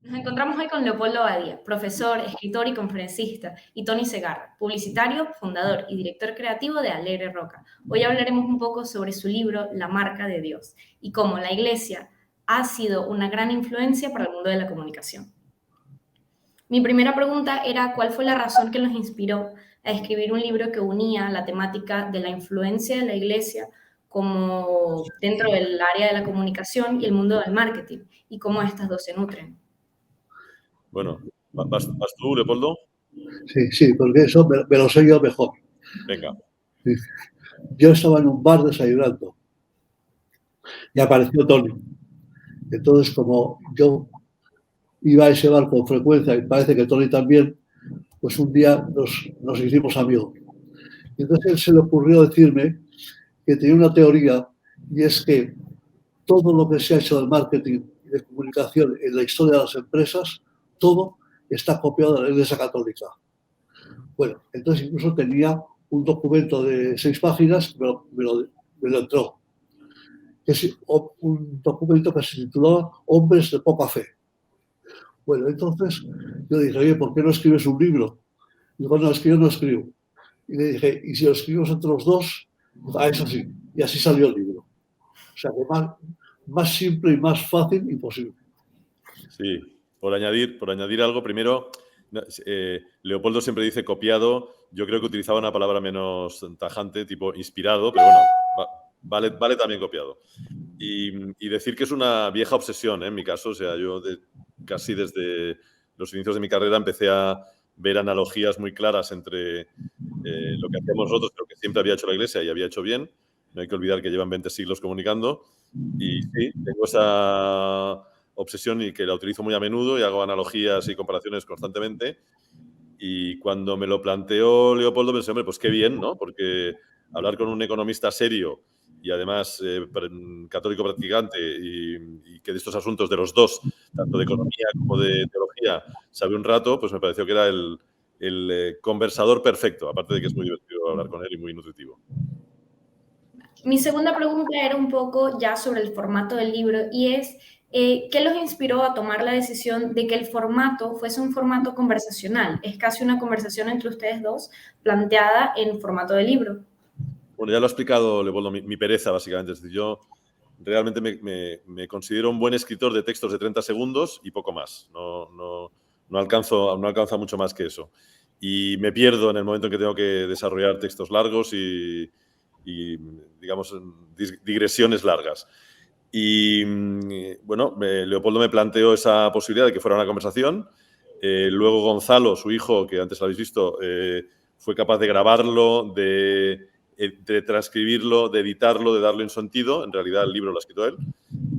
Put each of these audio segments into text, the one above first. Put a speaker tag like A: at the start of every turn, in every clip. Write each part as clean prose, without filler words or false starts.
A: Nos encontramos hoy con Leopoldo Badía, profesor, escritor y conferencista, y Tony Segarra, publicitario, fundador y director creativo de Alegre Roca. Hoy hablaremos un poco sobre su libro La marca de Dios y cómo la Iglesia ha sido una gran influencia para el mundo de la comunicación. Mi primera pregunta era ¿cuál fue la razón que los inspiró a escribir un libro que unía la temática de la influencia de la Iglesia como dentro del área de la comunicación y el mundo del marketing y cómo estas dos se nutren?
B: Bueno, ¿vas tú, Leopoldo?
C: Sí, porque eso me lo sé yo mejor.
B: Venga.
C: Yo estaba en un bar desayunando y apareció Tony. Entonces, como yo iba a ese bar con frecuencia y parece que Tony también, pues un día nos hicimos amigos. Y entonces él se le ocurrió decirme que tenía una teoría y es que todo lo que se ha hecho del marketing y de comunicación en la historia de las empresas, todo está copiado de la Iglesia Católica. Bueno, entonces incluso tenía un documento de 6 páginas, me lo entró. Es un documento que se titulaba Hombres de poca fe. Bueno, entonces yo dije, oye, ¿por qué no escribes un libro? Y digo, no, es que yo no escribo. Y le dije, ¿y si lo escribimos entre los dos? Eso sí. Y así salió el libro. O sea, que más simple y más fácil imposible.
B: Sí, por añadir algo, primero, Leopoldo siempre dice copiado. Yo creo que utilizaba una palabra menos tajante, tipo inspirado, pero bueno, vale también copiado. Y decir que es una vieja obsesión, en mi caso. O sea, yo casi desde los inicios de mi carrera empecé a ver analogías muy claras entre lo que hacíamos nosotros, lo que siempre había hecho la Iglesia y había hecho bien. No hay que olvidar que llevan 20 siglos comunicando. Y sí, tengo esa obsesión y que la utilizo muy a menudo y hago analogías y comparaciones constantemente. Y cuando me lo planteó Leopoldo pensé, hombre, pues qué bien, ¿no? Porque hablar con un economista serio y además católico practicante y que de estos asuntos de los dos, tanto de economía como de teología, sabe un rato, pues me pareció que era el conversador perfecto, aparte de que es muy divertido hablar con él y muy nutritivo.
A: Mi segunda pregunta era un poco ya sobre el formato del libro y es, ¿qué los inspiró a tomar la decisión de que el formato fuese un formato conversacional? Es casi una conversación entre ustedes dos planteada en formato de libro.
B: Bueno, ya lo ha explicado Leopoldo, mi pereza básicamente. Es decir, yo realmente me considero un buen escritor de textos de 30 segundos y poco más. No alcanzo mucho más que eso. Y me pierdo en el momento en que tengo que desarrollar textos largos y digamos, digresiones largas. Y bueno, Leopoldo me planteó esa posibilidad de que fuera una conversación. Luego Gonzalo, su hijo, que antes lo habéis visto, fue capaz de grabarlo, de transcribirlo, de editarlo, de darle un sentido. En realidad el libro lo ha escrito él.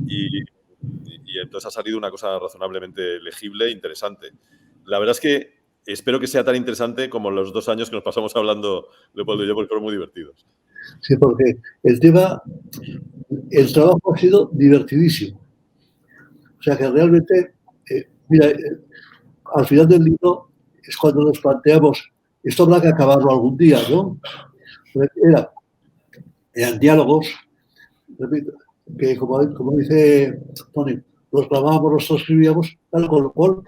B: Y entonces ha salido una cosa razonablemente legible e interesante. La verdad es que espero que sea tan interesante como los 2 años que nos pasamos hablando Leopoldo y yo, porque fueron muy divertidos.
C: Sí, porque el trabajo ha sido divertidísimo. O sea que realmente, mira, al final del libro es cuando nos planteamos, esto habrá que acabarlo algún día, ¿no? Eran diálogos, repito, que como dice Tony, los grabábamos, los transcribíamos, tal, con lo cual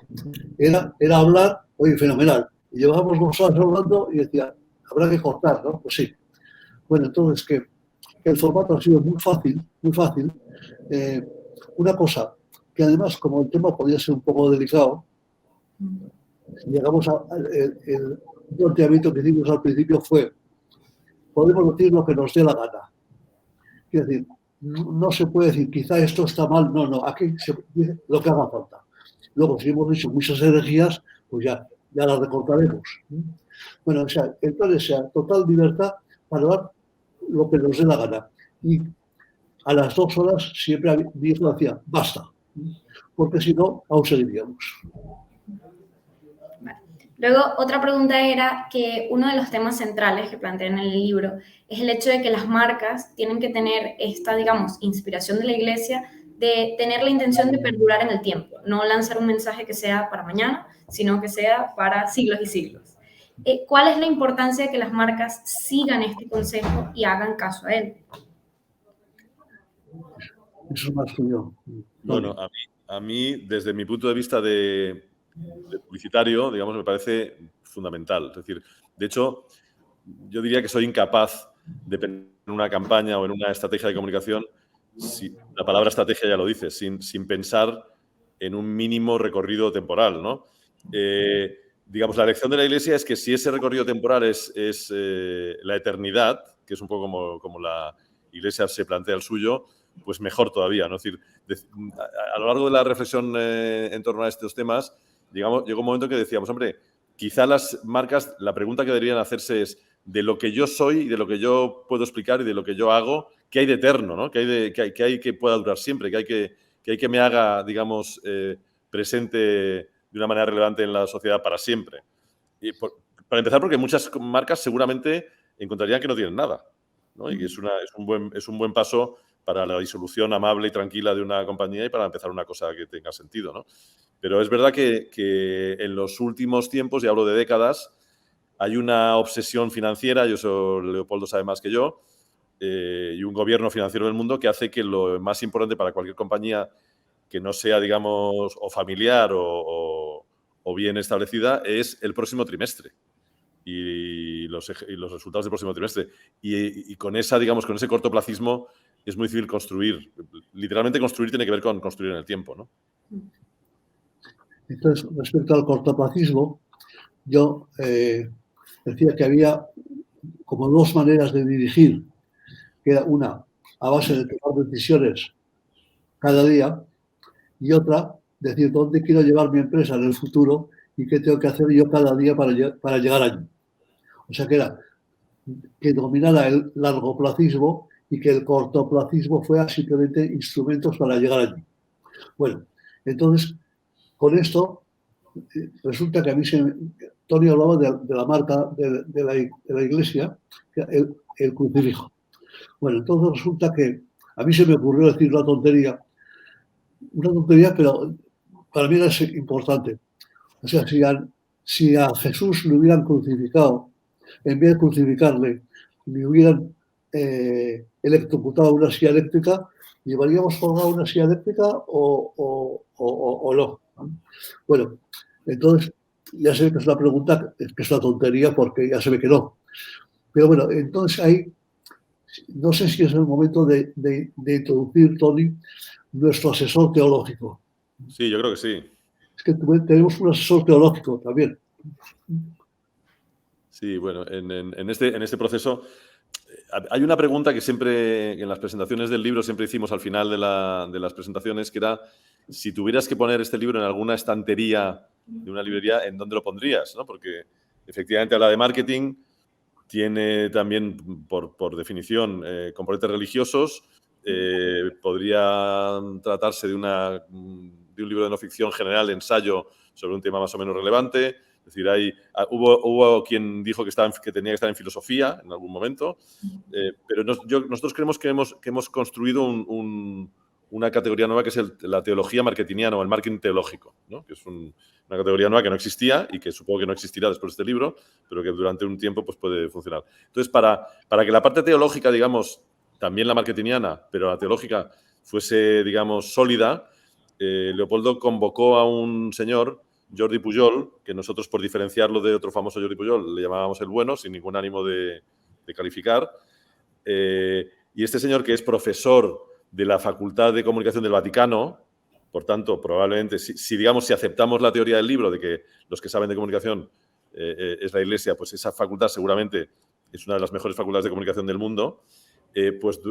C: era hablar, oye, fenomenal. Y llevábamos 2 horas hablando y decía, habrá que cortar, ¿no? Pues sí. Bueno, entonces que el formato ha sido muy fácil, muy fácil. Una cosa, que además, como el tema podía ser un poco delicado, llegamos el planteamiento que hicimos al principio fue, podemos decir lo que nos dé la gana. Es decir, no se puede decir, quizá esto está mal, no, aquí se dice lo que haga falta. Luego, si hemos dicho muchas herejías, pues ya las recortaremos. Bueno, o sea, entonces, sea total libertad para dar lo que nos dé la gana. Y a las 2 horas siempre mi hijo decía, basta, porque si no, aún seguiríamos.
A: Luego, otra pregunta era que uno de los temas centrales que plantean en el libro es el hecho de que las marcas tienen que tener esta, digamos, inspiración de la Iglesia de tener la intención de perdurar en el tiempo, no lanzar un mensaje que sea para mañana, sino que sea para siglos y siglos. ¿Cuál es la importancia de que las marcas sigan este consejo y hagan caso a él?
C: Eso es más tuyo.
B: Bueno, a mí a mí, desde mi punto de vista de publicitario, digamos, me parece fundamental. Es decir, de hecho, yo diría que soy incapaz de pensar en una campaña o en una estrategia de comunicación, si la palabra estrategia ya lo dice, sin pensar en un mínimo recorrido temporal, ¿no? Digamos, la lección de la Iglesia es que si ese recorrido temporal es la eternidad, que es un poco como la Iglesia se plantea el suyo, pues mejor todavía, ¿no? Es decir, a lo largo de la reflexión en torno a estos temas, digamos, llegó un momento que decíamos, hombre, quizá las marcas, la pregunta que deberían hacerse es de lo que yo soy y de lo que yo puedo explicar y de lo que yo hago, ¿qué hay de eterno, ¿no? ¿Qué hay que pueda durar siempre? ¿Qué hay que me haga, digamos, presente de una manera relevante en la sociedad para siempre? Y para empezar, porque muchas marcas seguramente encontrarían que no tienen nada, ¿no? Y que es un buen paso para la disolución amable y tranquila de una compañía y para empezar una cosa que tenga sentido, ¿no? Pero es verdad que en los últimos tiempos, y hablo de décadas, hay una obsesión financiera, y eso Leopoldo sabe más que yo, y un gobierno financiero del mundo que hace que lo más importante para cualquier compañía que no sea, digamos, o familiar o bien establecida es el próximo trimestre y los resultados del próximo trimestre. Y con digamos, con ese cortoplacismo es muy difícil construir. Literalmente construir tiene que ver con construir en el tiempo, ¿no?
C: Entonces, respecto al cortoplacismo, yo decía que había como dos maneras de dirigir, que era una a base de tomar decisiones cada día y otra decir dónde quiero llevar mi empresa en el futuro y qué tengo que hacer yo cada día para llegar allí. O sea que era que dominara el largoplacismo y que el cortoplacismo fuera simplemente instrumentos para llegar allí. Bueno, entonces, con esto, resulta que a mí Tony hablaba de la marca de la iglesia, el crucifijo. Bueno, entonces resulta que a mí se me ocurrió decir una tontería, pero para mí era importante. O sea, si a Jesús le hubieran crucificado, en vez de crucificarle, le hubieran electrocutado una silla eléctrica, ¿llevaríamos colgado una silla eléctrica o no? Bueno, entonces, ya sé que es una pregunta, que es una tontería, porque ya se ve que no. Pero bueno, entonces ahí, no sé si es el momento de introducir, Tony, nuestro asesor teológico.
B: Sí, yo creo que sí.
C: Es que tenemos un asesor teológico también.
B: Sí, bueno, en este proceso hay una pregunta que siempre, en las presentaciones del libro, siempre hicimos al final de las presentaciones, que era si tuvieras que poner este libro en alguna estantería de una librería, ¿en dónde lo pondrías? ¿No? Porque efectivamente habla de marketing, tiene también, por definición, componentes religiosos, podría tratarse de un libro de no ficción general, ensayo sobre un tema más o menos relevante. Es decir, hubo quien dijo que tenía que estar en filosofía en algún momento, pero nosotros creemos que hemos construido una categoría nueva que es la teología marketingiana o el marketing teológico, ¿no? Que es una categoría nueva que no existía y que supongo que no existirá después de este libro, pero que durante un tiempo pues, puede funcionar. Entonces, para que la parte teológica, digamos, también la marketingiana, pero la teológica fuese, digamos, sólida, Leopoldo convocó a un señor, Jordi Pujol, que nosotros, por diferenciarlo de otro famoso Jordi Pujol, le llamábamos el bueno, sin ningún ánimo de calificar. Y este señor, que es profesor de la Facultad de Comunicación del Vaticano, por tanto, probablemente, si aceptamos la teoría del libro de que los que saben de comunicación es la Iglesia, pues esa facultad seguramente es una de las mejores facultades de comunicación del mundo, pues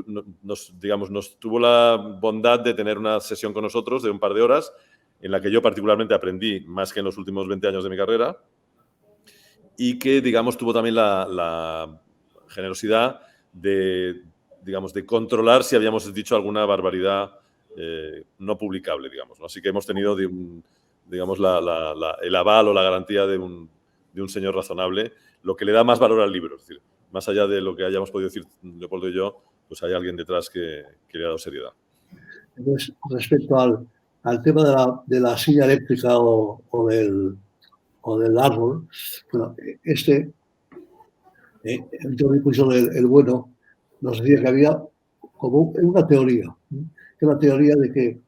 B: nos tuvo la bondad de tener una sesión con nosotros de un par de horas en la que yo particularmente aprendí más que en los últimos 20 años de mi carrera y que, digamos, tuvo también la generosidad de controlar si habíamos dicho alguna barbaridad no publicable, digamos, ¿no? Así que hemos tenido, digamos, el aval o la garantía de un señor razonable, lo que le da más valor al libro. Es decir, más allá de lo que hayamos podido decir Leopoldo y yo, pues hay alguien detrás que le ha dado seriedad.
C: Entonces, respecto al tema de la silla eléctrica o del árbol, bueno, Jordi Pujol, el bueno, nos decía que había como una teoría, que la teoría de que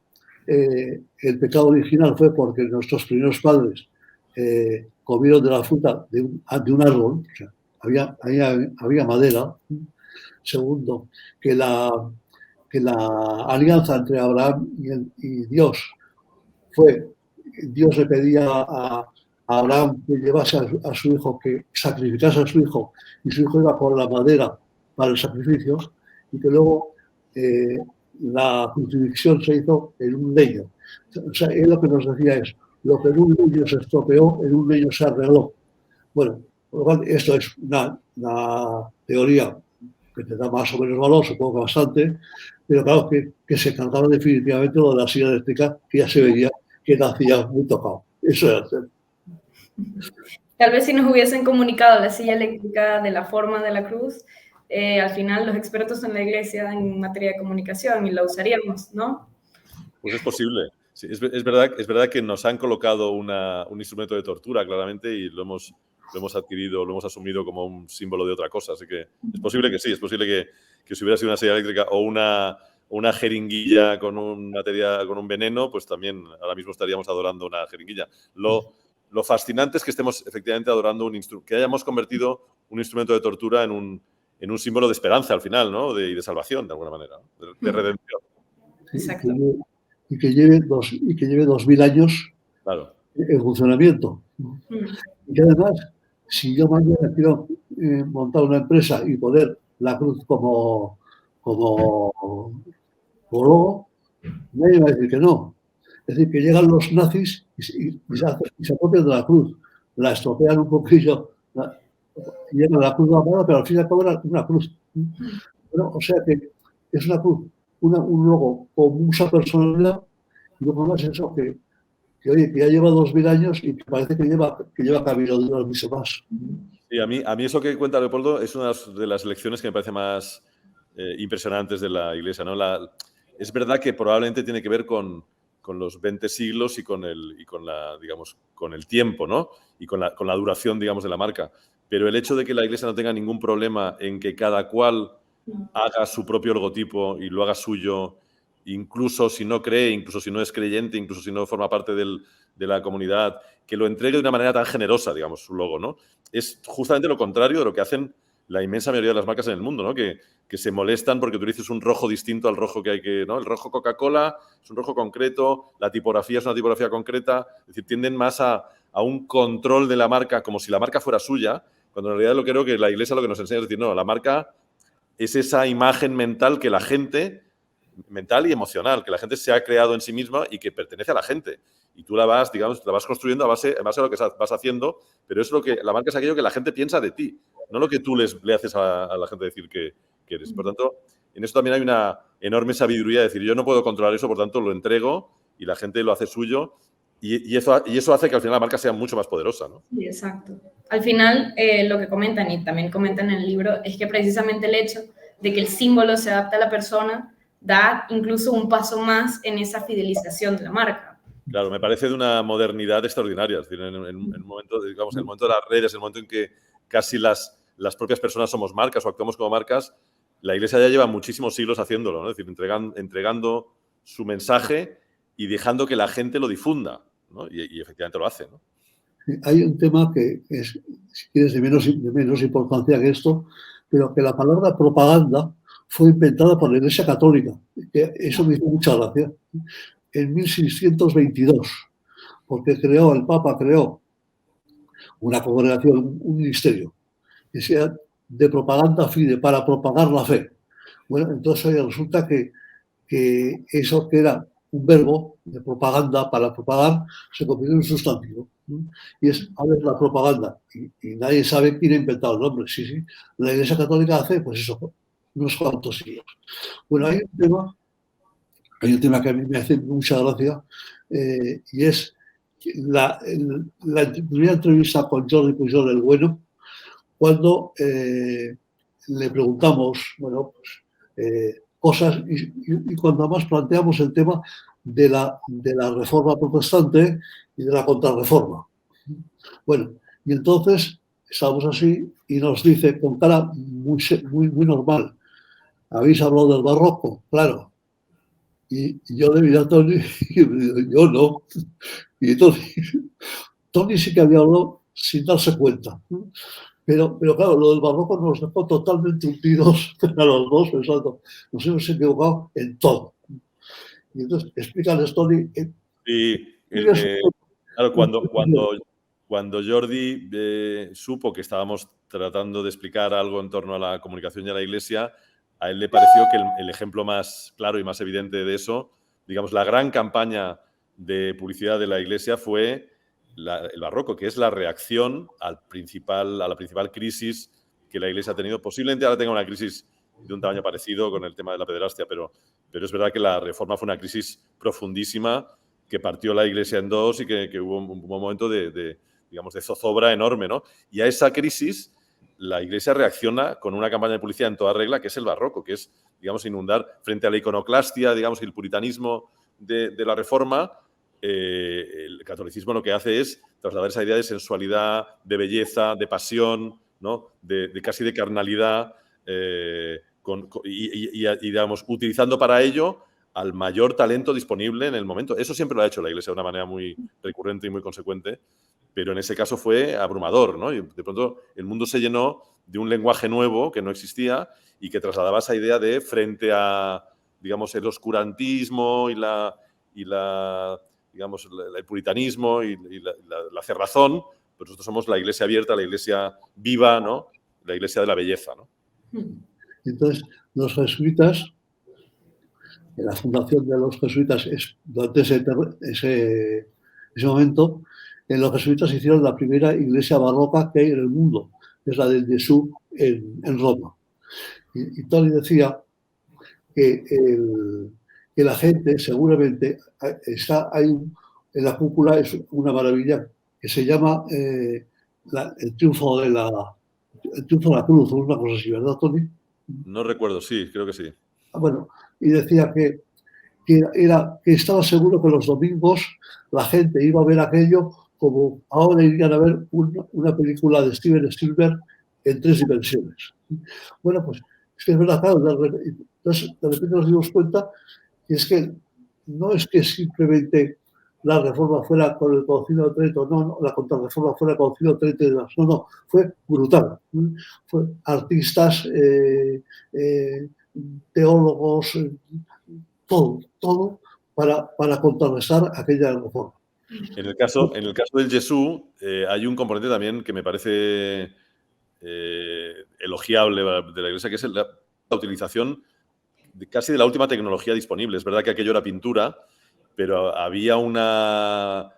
C: el pecado original fue porque nuestros primeros padres comieron de la fruta de un árbol, o sea, había madera. Segundo, que la alianza entre Abraham y Dios fue, Dios le pedía a Abraham que llevase a su hijo, que sacrificase a su hijo, y su hijo iba por la madera para el sacrificio, y que luego la crucifixión se hizo en un leño. O sea, él lo que nos decía es, lo que en un leño se estropeó, en un leño se arregló. Bueno, por lo cual, esto es una teoría que te da más o menos valor, supongo que bastante, pero claro, que se cargaba definitivamente lo de la silla eléctrica, que ya se veía que nacía muy tocado. Eso era hacer.
A: Tal vez si nos hubiesen comunicado la silla eléctrica de la forma de la cruz, al final los expertos en la iglesia en materia de comunicación y la usaríamos, ¿no?
B: Pues es posible. Sí, es verdad que nos han colocado un instrumento de tortura, claramente, y lo hemos adquirido, lo hemos asumido como un símbolo de otra cosa. Así que es posible que sí, es posible que si hubiera sido una silla eléctrica o una jeringuilla con un veneno, pues también ahora mismo estaríamos adorando una jeringuilla. Lo fascinante es que estemos efectivamente adorando que hayamos convertido un instrumento de tortura en un símbolo de esperanza al final, ¿no? Y de salvación, de alguna manera, ¿no? de redención.
A: Exacto.
C: Y que lleve 2000 años, claro, en funcionamiento. Y que además, si yo mañana quiero montar una empresa y poner la cruz como logo, nadie va a decir que no. Es decir, que llegan los nazis y se apropian de la cruz, la estropean un poquillo, llegan la cruz amada, pero al fin y al cabo era una cruz. Bueno, o sea que es una cruz, un logo con mucha personalidad, y luego más eso que oye, que ya lleva 2000 años y que parece que lleva camino de mucho más.
B: Sí, a mí eso que cuenta Leopoldo es una de las lecciones que me parece más impresionantes de la Iglesia, ¿no? Es verdad que probablemente tiene que ver con los 20 siglos y con el tiempo, ¿no? Y con la duración, digamos, de la marca. Pero el hecho de que la Iglesia no tenga ningún problema en que cada cual haga su propio logotipo y lo haga suyo, incluso si no cree, incluso si no es creyente, incluso si no forma parte de la comunidad, que lo entregue de una manera tan generosa, digamos, su logo, ¿no? Es justamente lo contrario de lo que hacen la inmensa mayoría de las marcas en el mundo, ¿no? Que se molestan porque utilices un rojo distinto al rojo que hay que, ¿no? El rojo Coca-Cola es un rojo concreto, la tipografía es una tipografía concreta, es decir, tienden más a un control de la marca como si la marca fuera suya, cuando en realidad lo creo que la Iglesia lo que nos enseña es decir, no, la marca es esa imagen mental que la gente, mental y emocional, que la gente se ha creado en sí misma y que pertenece a la gente. Y tú la vas construyendo a base de lo que vas haciendo, pero es la marca es aquello que la gente piensa de ti, no lo que tú le haces a la gente decir que eres. Por tanto, en eso también hay una enorme sabiduría de decir, yo no puedo controlar eso, por tanto lo entrego y la gente lo hace suyo y eso hace que al final la marca sea mucho más poderosa, ¿no?
A: Sí, exacto. Al final, lo que comentan y también comentan en el libro es que precisamente el hecho de que el símbolo se adapte a la persona da incluso un paso más en esa fidelización de la marca.
B: Claro, me parece de una modernidad extraordinaria. Es decir, en el momento, digamos, en el momento de las redes, en el momento en que casi las propias personas somos marcas o actuamos como marcas, la Iglesia ya lleva muchísimos siglos haciéndolo, ¿no? Es decir, entregando su mensaje y dejando que la gente lo difunda, ¿no? Y efectivamente lo hace, ¿no?
C: Hay un tema que es, si quieres, de menos importancia que esto, pero que la palabra propaganda fue inventada por la Iglesia Católica. Que eso me hizo mucha gracia. En 1622, porque el Papa creó una congregación, un ministerio, que sea de propaganda fide, para propagar la fe. Bueno, entonces resulta que eso que era un verbo de propaganda para propagar se convirtió en un sustantivo. Y es, a ver, la propaganda. Y nadie sabe quién ha inventado el nombre. Sí. La Iglesia Católica hace, pues eso, unos cuantos siglos. Bueno, hay un tema que a mí me hace mucha gracia y es la primera entrevista con Jordi Pujol el Bueno, cuando le preguntamos, bueno, pues cosas y cuando más planteamos el tema de la reforma protestante y de la contrarreforma. Bueno, y entonces estamos así y nos dice con cara muy normal, ¿habéis hablado del barroco? Claro. Y yo le miré a Tony y me digo, yo no. Y Tony sí que había hablado sin darse cuenta. Pero claro, lo del barroco nos dejó totalmente hundidos a los dos, pensando, nos hemos equivocado en todo. Y entonces, explícales, Tony.
B: Sí, claro, cuando Jordi supo que estábamos tratando de explicar algo en torno a la comunicación y a la Iglesia, a él le pareció que el ejemplo más claro y más evidente de eso, digamos, la gran campaña de publicidad de la Iglesia fue el barroco, que es la reacción a la principal crisis que la Iglesia ha tenido. Posiblemente ahora tenga una crisis de un tamaño parecido con el tema de la pederastia, pero es verdad que la Reforma fue una crisis profundísima que partió la Iglesia en dos y que hubo un momento digamos, de zozobra enorme, ¿no? Y a esa crisis la Iglesia reacciona con una campaña de publicidad en toda regla, que es el barroco, que es, digamos, inundar frente a la iconoclastia, digamos, y el puritanismo de la Reforma. El catolicismo lo que hace es trasladar esa idea de sensualidad, de belleza, de pasión, ¿no? Casi de carnalidad, digamos, utilizando para ello al mayor talento disponible en el momento. Eso siempre lo ha hecho la Iglesia de una manera muy recurrente y muy consecuente, pero en ese caso fue abrumador, ¿no? Y de pronto el mundo se llenó de un lenguaje nuevo que no existía y que trasladaba esa idea de frente a, digamos, el oscurantismo y digamos, el puritanismo y la cerrazón, pues nosotros somos la Iglesia abierta, la Iglesia viva, ¿no? La Iglesia de la belleza, ¿no?
C: Entonces, los jesuitas, en la fundación de los jesuitas, durante ese momento, en los jesuitas hicieron la primera iglesia barroca que hay en el mundo, que es la del Jesús en Roma. Y Tony decía que la gente seguramente en la cúpula es una maravilla que se llama el triunfo de la cruz, o una cosa así, ¿verdad, Tony?
B: No recuerdo, sí, creo que sí.
C: Bueno, y decía que estaba seguro que los domingos la gente iba a ver aquello como ahora irían a ver una película de Steven Spielberg en 3 dimensiones. Bueno, pues es que es verdad, claro, entonces de repente nos dimos cuenta que es que no es que simplemente la reforma fuera con el Concilio de Trento, no, la contrarreforma fuera con el Concilio de Trento y demás, no, fue brutal. Fue artistas, teólogos, todo para contrarrestar aquella reforma.
B: En el caso del Jesús hay un componente también que me parece elogiable de la Iglesia, que es la utilización casi de la última tecnología disponible. Es verdad que aquello era pintura, pero había una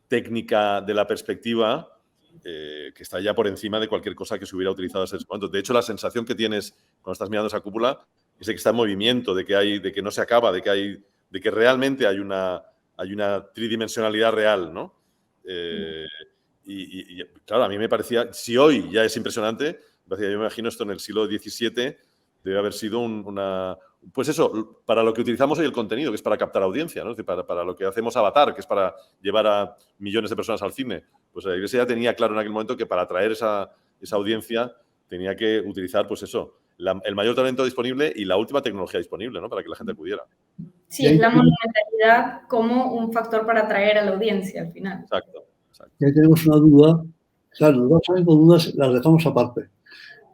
B: técnica de la perspectiva que está ya por encima de cualquier cosa que se hubiera utilizado hasta ese momento. De hecho, la sensación que tienes cuando estás mirando esa cúpula es de que está en movimiento, de que no se acaba, de que realmente hay una tridimensionalidad real, ¿no? Y claro, a mí me parecía, si hoy ya es impresionante, yo me imagino esto en el siglo XVII debe haber sido pues eso, para lo que utilizamos hoy el contenido, que es para captar audiencia, ¿no? Es decir, para lo que hacemos Avatar, que es para llevar a millones de personas al cine. Pues la Iglesia ya tenía claro en aquel momento que para atraer esa audiencia tenía que utilizar, pues eso, el mayor talento disponible y la última tecnología disponible, ¿no? Para que la gente acudiera.
A: Sí, es la monumentalidad como un factor para atraer a la audiencia al final.
B: Exacto.
C: Y ahí tenemos una duda. Claro, nos vamos saliendo dudas, las dejamos aparte.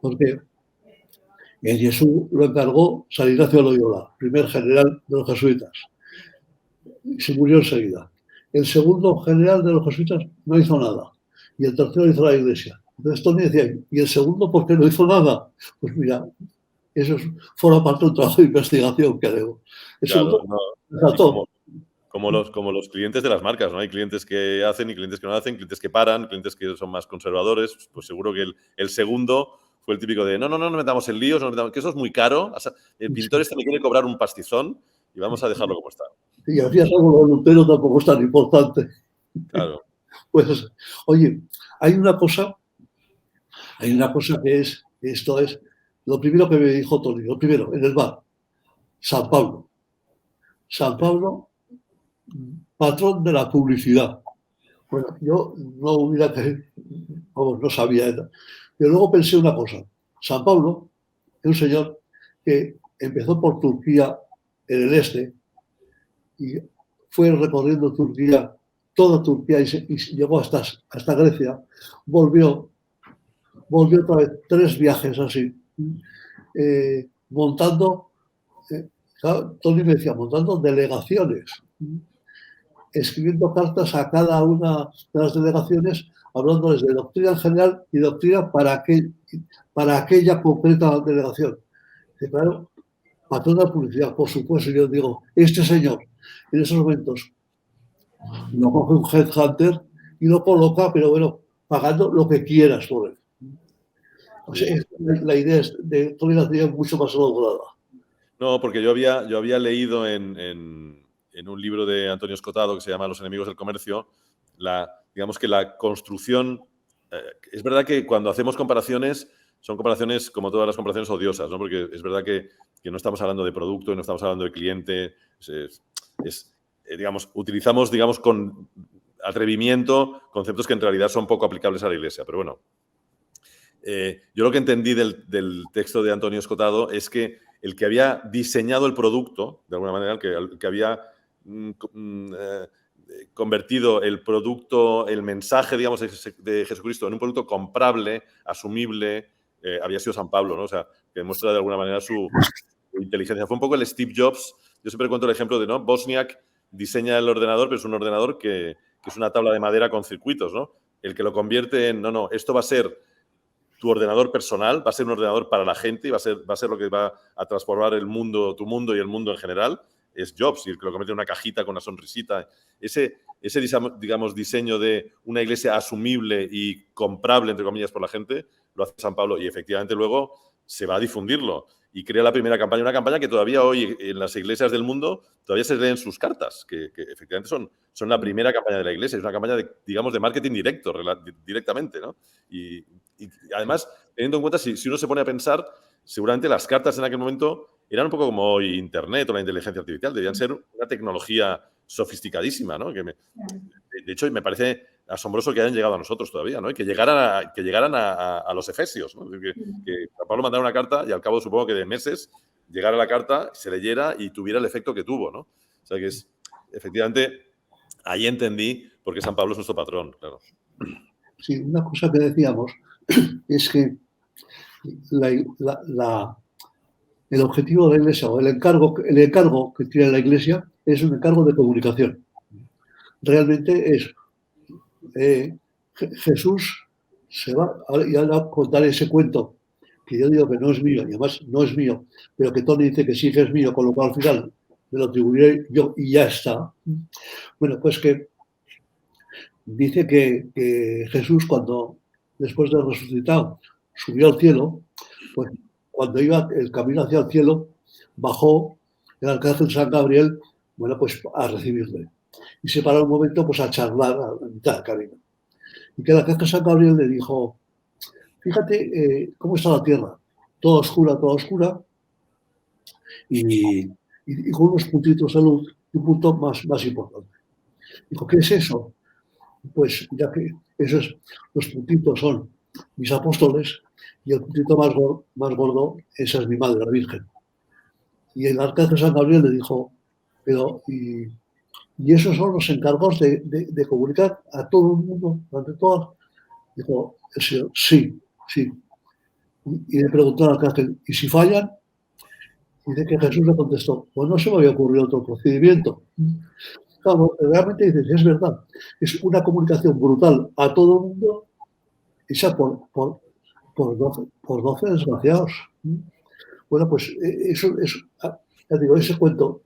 C: Porque el Jesús lo encargó San Ignacio de Loyola, primer general de los jesuitas. Y se murió enseguida. El segundo general de los jesuitas no hizo nada. Y el tercero hizo la Iglesia. Entonces Tony decía, ¿y el segundo por qué no hizo nada? Pues mira, eso forma parte de un trabajo de investigación que haremos. El segundo
B: como los clientes de las marcas, ¿no? Hay clientes que hacen y clientes que no hacen, clientes que paran, clientes que son más conservadores. Pues seguro que el segundo fue el típico de no metamos en líos, que eso es muy caro. El pintor me quiere cobrar un pastizón y vamos a dejarlo como está.
C: Y hacías algo de Lutero tampoco es tan importante.
B: Claro.
C: Pues, oye, hay una cosa que esto es lo primero que me dijo Tony, lo primero, en el bar, San Pablo. San Pablo, patrón de la publicidad. Bueno, yo no sabía. Pero luego pensé una cosa. San Pablo es un señor que empezó por Turquía, en el este, y fue recorriendo Turquía, toda Turquía, y llegó hasta Grecia, volvió otra vez 3 viajes así, montando, Tony me decía, montando delegaciones, escribiendo cartas a cada una de las delegaciones, hablándoles de doctrina en general y doctrina para aquella concreta delegación. Y claro, patrón de la publicidad, por supuesto, yo digo, este señor, en esos momentos, lo coge un headhunter y lo coloca, pero bueno, pagando lo que quieras por él. O sea, la idea de Tony la tenía mucho más elaborada.
B: No, porque yo había leído en un libro de Antonio Escotado que se llama Los enemigos del comercio, digamos que la construcción... es verdad que cuando hacemos comparaciones, son comparaciones, como todas las comparaciones, odiosas, ¿no? Porque es verdad que no estamos hablando de producto, no estamos hablando de cliente, digamos, utilizamos, digamos, con atrevimiento conceptos que en realidad son poco aplicables a la Iglesia, pero bueno. Yo lo que entendí del texto de Antonio Escotado es que el que había diseñado el producto, de alguna manera, el que había convertido el producto, el mensaje, digamos, de Jesucristo en un producto comprable, asumible, había sido San Pablo, ¿no? O sea, que demuestra de alguna manera su inteligencia. Fue un poco el Steve Jobs. Yo siempre cuento el ejemplo de, ¿no? Wozniak diseña el ordenador, pero es un ordenador que es una tabla de madera con circuitos, ¿no? El que lo convierte en, no, esto va a ser tu ordenador personal, va a ser un ordenador para la gente y va a ser lo que va a transformar el mundo, tu mundo y el mundo en general, es Jobs, y el que lo convierte en una cajita con una sonrisita. Ese digamos, diseño de una iglesia asumible y comprable, entre comillas, por la gente, lo hace San Pablo y efectivamente luego se va a difundirlo y crea la primera campaña, una campaña que todavía hoy en las iglesias del mundo todavía se leen sus cartas, que efectivamente son la primera campaña de la iglesia, es una campaña de, digamos, de marketing directo, directamente, ¿no? Y además, teniendo en cuenta, si uno se pone a pensar, seguramente las cartas en aquel momento eran un poco como hoy Internet o la inteligencia artificial, debían ser una tecnología sofisticadísima, ¿no? De hecho, me parece asombroso que hayan llegado a nosotros todavía, ¿no? Y que llegaran a los efesios, ¿no? Que San Pablo mandara una carta y al cabo, supongo que de meses, llegara la carta, se leyera y tuviera el efecto que tuvo, ¿no? O sea que efectivamente, ahí entendí por qué San Pablo es nuestro patrón, claro.
C: Sí, una cosa que decíamos es que el objetivo de la Iglesia o el encargo que tiene la Iglesia es un encargo de comunicación. Realmente es Jesús se va, y ahora contaré ese cuento que yo digo que no es mío, y además no es mío, pero que Tony dice que sí que es mío, con lo cual al final me lo atribuiré yo y ya está. Bueno, pues que dice que Jesús, cuando después de resucitado subió al cielo, pues cuando iba el camino hacia el cielo, bajó el arcángel San Gabriel, bueno, pues a recibirle. Y se paró un momento pues a charlar a mitad del camino. Y que el arcángel San Gabriel le dijo, fíjate cómo está la tierra, toda oscura, y con unos puntitos de luz, y un punto más importante. Dijo, ¿qué es eso? Pues ya que los puntitos son mis apóstoles, y el puntito más gordo, esa es mi madre, la Virgen. Y el arcángel San Gabriel le dijo, pero y esos son los encargados de comunicar a todo el mundo, ante todas. Dijo el Señor, sí. Y le preguntó al arcángel, ¿y si fallan? Y dice que Jesús le contestó, pues no se me había ocurrido otro procedimiento. Claro, realmente dices, es verdad, es una comunicación brutal a todo el mundo, hecha por 12 desgraciados. Bueno, pues eso, ya digo, ese cuento,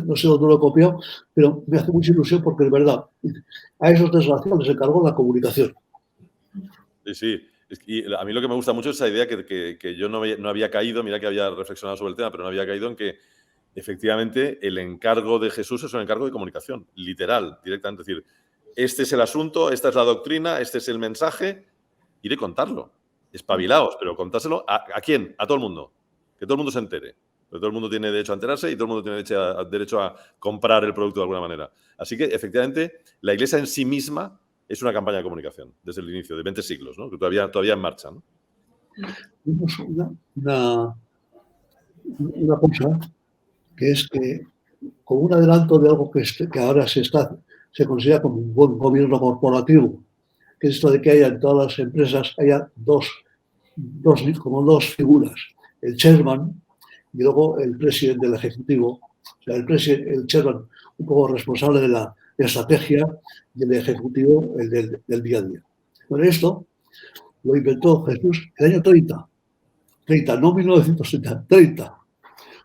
C: no sé dónde lo he copiado, pero me hace mucha ilusión porque es verdad, a esos desgraciados les encargó la comunicación.
B: Sí. Y a mí lo que me gusta mucho es esa idea que yo no había caído, mira que había reflexionado sobre el tema, pero no había caído en que efectivamente el encargo de Jesús es un encargo de comunicación, literal, directamente. Es decir, este es el asunto, esta es la doctrina, este es el mensaje, iré a contarlo. Espabilaos, pero contárselo ¿a quién? A todo el mundo. Que todo el mundo se entere. Porque todo el mundo tiene derecho a enterarse y todo el mundo tiene derecho a comprar el producto de alguna manera. Así que, efectivamente, la Iglesia en sí misma es una campaña de comunicación desde el inicio, de 20 siglos, ¿no? Que todavía en marcha, ¿no?
C: Tenemos una cosa, que es que como un adelanto de algo que ahora se considera como un buen gobierno corporativo, que es esto de que haya en todas las empresas haya como dos figuras, el chairman y luego el presidente del ejecutivo. O sea, el chairman un poco responsable de la estrategia y el ejecutivo el del día a día. Bueno, esto lo inventó Jesús en el año 30, no 1930, 30,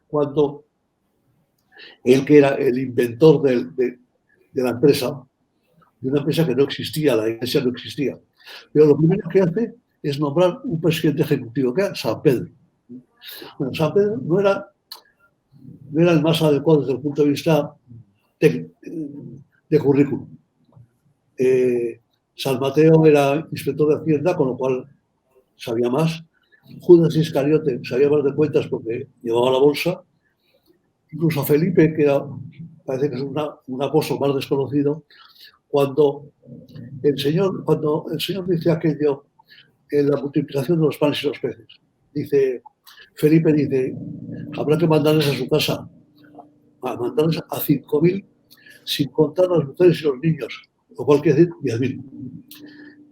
C: cuando él, que era el inventor de la empresa, de una empresa que no existía, la iglesia no existía. Pero lo primero que hace es nombrar un presidente ejecutivo, que era San Pedro. Bueno, San Pedro no era el más adecuado desde el punto de vista de currículum. San Mateo era inspector de Hacienda, con lo cual sabía más. Judas Iscariote sabía más de cuentas porque llevaba la bolsa. Incluso Felipe, que parece que es un apóstol más desconocido, cuando el Señor dice aquello en la multiplicación de los panes y los peces, Felipe dice, habrá que mandarles a su casa, mandarles a 5.000 sin contar las mujeres y los niños, lo cual quiere decir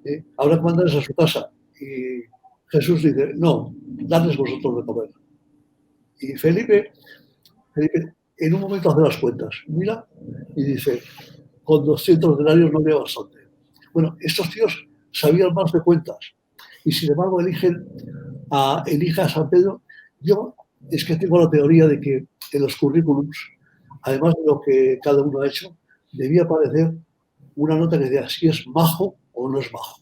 C: 10.000. Habrá que mandarles a su casa. Y Jesús dice, no, dadles vosotros de comer. Y Felipe, en un momento hace las cuentas, mira y dice, con 200 denarios no había bastante. Bueno, estos tíos sabían más de cuentas y sin embargo elige a San Pedro. Yo es que tengo la teoría de que en los currículums, además de lo que cada uno ha hecho, debía aparecer una nota que decía si es majo o no es majo.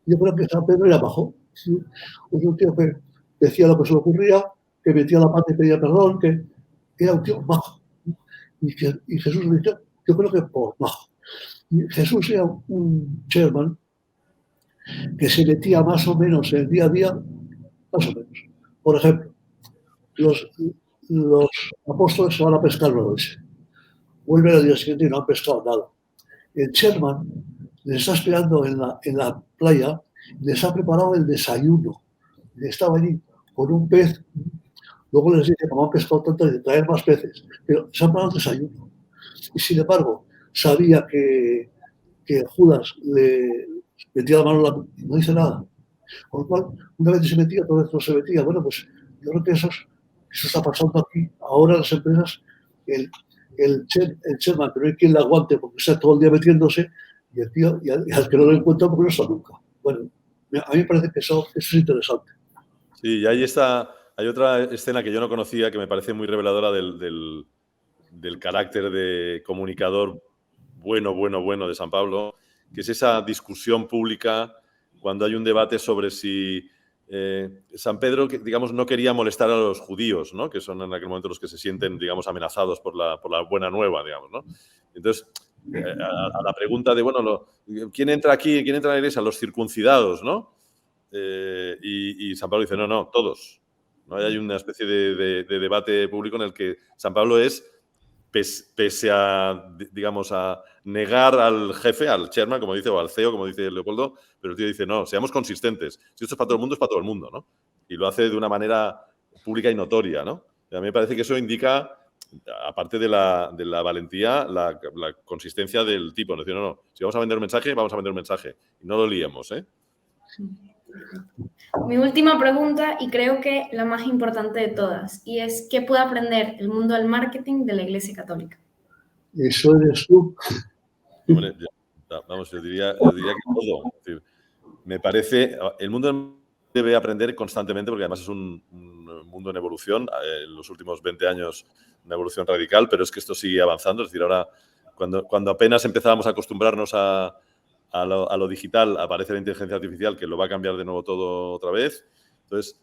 C: Yo creo que San Pedro era majo. ¿Sí? Es un tío que decía lo que se le ocurría, que metía la pata y pedía perdón, que era un tío majo. Y Jesús le dijo, yo creo que por majo. Y Jesús era un chairman que se metía más o menos en el día a día, más o menos. Por ejemplo, los apóstoles se van a pescar una noche. Vuelven al día siguiente y no han pescado nada. El chairman les está esperando en la playa, les ha preparado el desayuno. Estaba allí con un pez. Luego les dice, como han pescado tanto, de traer más peces. Pero se han preparado el desayuno. Y sin embargo, sabía que Judas le metía la mano y no dice nada. Con lo cual, una vez se metía, otra vez no se metía. Bueno, pues yo creo que eso está pasando aquí. Ahora en las empresas, el chairman, que no hay quien le aguante porque está todo el día metiéndose, y el tío, y al que no lo encuentra porque no está nunca. Bueno, a mí me parece que eso es interesante.
B: Sí, y hay otra escena que yo no conocía que me parece muy reveladora del carácter de comunicador bueno de San Pablo, que es esa discusión pública cuando hay un debate sobre si San Pedro, digamos, no quería molestar a los judíos, ¿no? Que son en aquel momento los que se sienten, digamos, amenazados por la buena nueva, digamos, ¿no? Entonces, a la pregunta de, bueno, ¿quién entra aquí? ¿Quién entra en la iglesia? Los circuncidados, ¿no? Y San Pablo dice, no, todos. ¿No? Hay una especie de debate público en el que San Pablo es, pese a, digamos, a negar al jefe, al chairman, como dice, o al CEO, como dice Leopoldo, pero el tío dice, no, seamos consistentes. Si esto es para todo el mundo, es para todo el mundo, ¿no? Y lo hace de una manera pública y notoria, ¿no? Y a mí me parece que eso indica, aparte de la valentía, la consistencia del tipo. Es decir, no, si vamos a vender un mensaje, vamos a vender un mensaje. Y no lo liemos, ¿eh?
A: Mi última pregunta, y creo que la más importante de todas, y es ¿qué puede aprender el mundo del marketing de la Iglesia Católica?
C: Eso eres tú.
B: Hombre, vamos, yo diría que todo. Es decir, me parece, el mundo debe aprender constantemente porque además es un mundo en evolución. En los últimos 20 años una evolución radical, pero es que esto sigue avanzando. Es decir, ahora cuando apenas empezábamos a acostumbrarnos a lo digital, aparece la inteligencia artificial que lo va a cambiar de nuevo todo otra vez. Entonces,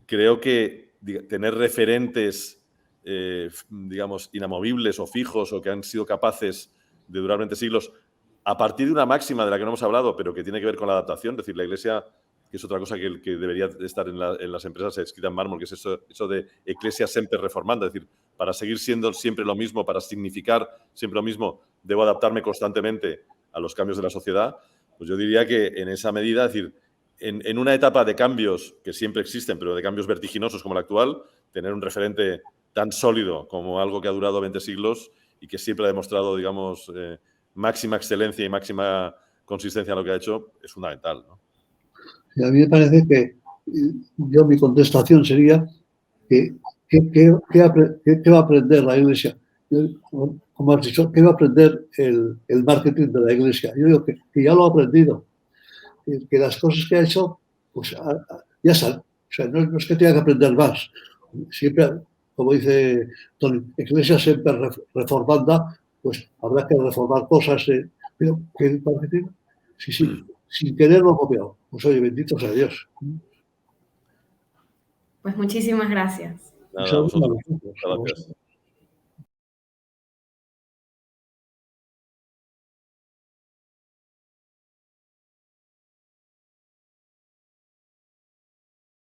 B: creo que tener referentes, digamos, inamovibles o fijos o que han sido capaces de durar 20 siglos, a partir de una máxima de la que no hemos hablado, pero que tiene que ver con la adaptación, es decir, la Iglesia, que es otra cosa que debería estar en las empresas escrita en mármol, que es eso de Ecclesia Semper Reformanda, es decir, para seguir siendo siempre lo mismo, para significar siempre lo mismo, debo adaptarme constantemente a los cambios de la sociedad. Pues yo diría que en esa medida, es decir, en una etapa de cambios que siempre existen, pero de cambios vertiginosos como la actual, tener un referente tan sólido como algo que ha durado 20 siglos y que siempre ha demostrado, digamos, máxima excelencia y máxima consistencia en lo que ha hecho, es fundamental, ¿no?
C: Y a mí me parece que mi contestación sería que ¿qué va a aprender la Iglesia? Como has dicho, ¿qué va a aprender el marketing de la Iglesia? Yo digo que ya lo ha aprendido, que las cosas que ha hecho, pues ya están. O sea, no es que tenga que aprender más. Siempre, como dice Tony, Iglesia siempre reformanda, pues habrá que reformar cosas. Pero que el marketing, sí, sin querer lo ha copiado. Pues oye, bendito sea Dios.
A: Pues muchísimas gracias.
B: Nada, a vosotros. Gracias.